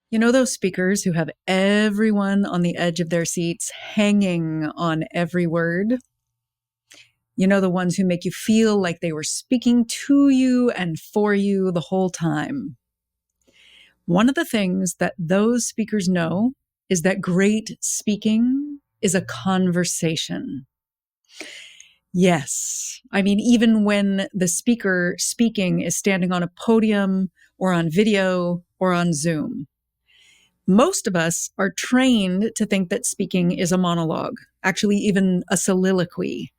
You know those speakers who have everyone on the edge of their seats hanging on every word? You know the ones who make you feel like they were speaking to you and for you the whole time. One of the things that those speakers know is that great speaking is a conversation. Yes. I mean, even when the speaker speaking is standing on a podium or on video or on Zoom. Most of us are trained to think that speaking is a monologue, actually, even a soliloquy.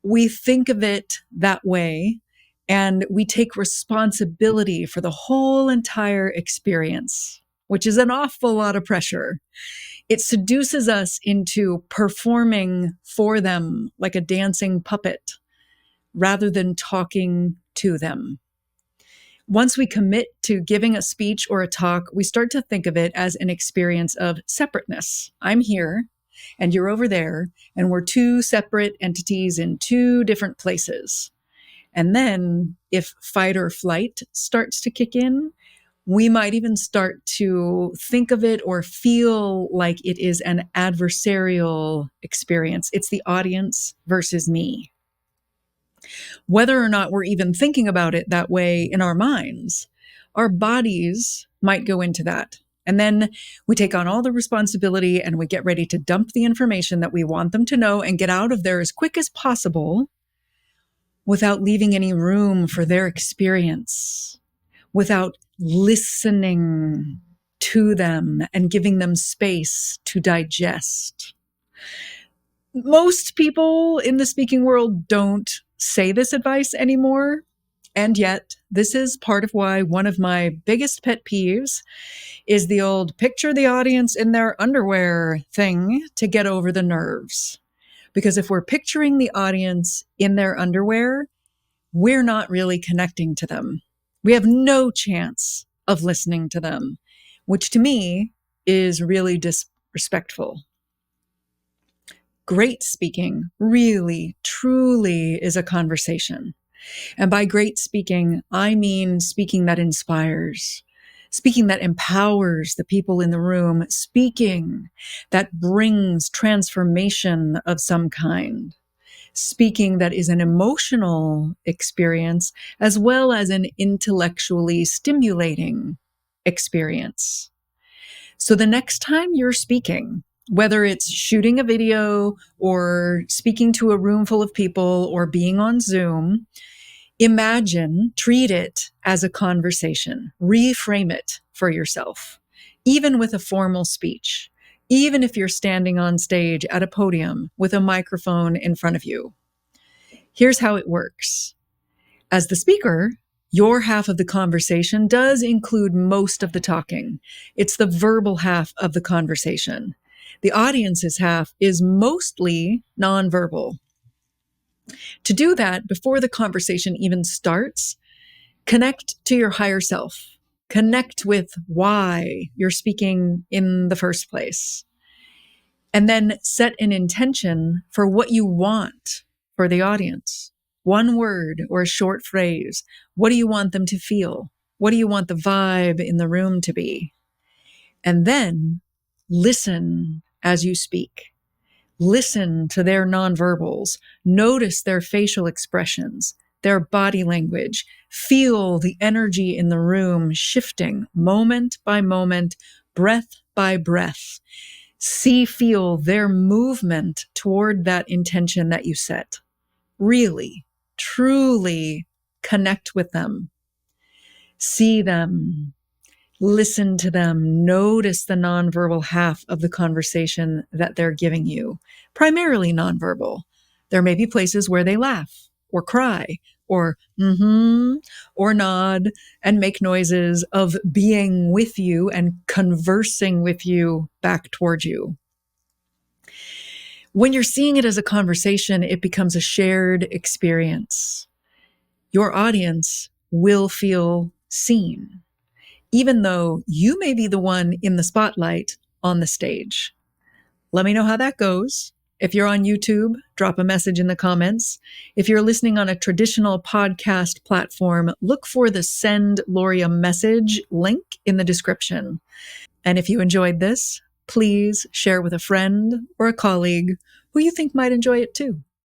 We think of it that way, and we take responsibility for the whole entire experience, which is an awful lot of pressure. It seduces us into performing for them like a dancing puppet rather than talking to them. Once we commit to giving a speech or a talk, we start to think of it as an experience of separateness. I'm here and you're over there, and we're two separate entities in two different places. And then if fight or flight starts to kick in, we might even start to think of it or feel like it is an adversarial experience. It's the audience versus me. Whether or not we're even thinking about it that way in our minds, our bodies might go into that. And then we take on all the responsibility and we get ready to dump the information that we want them to know and get out of there as quick as possible without leaving any room for their experience, without listening to them and giving them space to digest. Most people in the speaking world don't say this advice anymore. And yet, this is part of why one of my biggest pet peeves is the old picture the audience in their underwear thing to get over the nerves. Because if we're picturing the audience in their underwear, we're not really connecting to them. We have no chance of listening to them, which to me is really disrespectful. Great speaking really, truly is a conversation. And by great speaking, I mean speaking that inspires, speaking that empowers the people in the room, speaking that brings transformation of some kind, speaking that is an emotional experience as well as an intellectually stimulating experience. So the next time you're speaking, whether it's shooting a video or speaking to a room full of people or being on Zoom, treat it as a conversation. Reframe it for yourself, even with a formal speech, even if you're standing on stage at a podium with a microphone in front of you. Here's how it works. As the speaker, your half of the conversation does include most of the talking. It's the verbal half of the conversation. The audience's half is mostly nonverbal. To do that, before the conversation even starts, connect to your higher self. Connect with why you're speaking in the first place. And then set an intention for what you want for the audience. One word or a short phrase. What do you want them to feel? What do you want the vibe in the room to be? And then listen as you speak. Listen to their nonverbals. Notice their facial expressions, their body language. Feel the energy in the room shifting moment by moment, breath by breath. Feel their movement toward that intention that you set. Really, truly connect with them. See them. Listen to them. Notice the nonverbal half of the conversation that they're giving you, primarily nonverbal. There may be places where they laugh or cry or or nod and make noises of being with you and conversing with you back toward you. When you're seeing it as a conversation, it becomes a shared experience. Your audience will feel seen, even though you may be the one in the spotlight on the stage. Let me know how that goes. If you're on YouTube, drop a message in the comments. If you're listening on a traditional podcast platform, look for the Send Lauri a Message link in the description. And if you enjoyed this, please share with a friend or a colleague who you think might enjoy it too.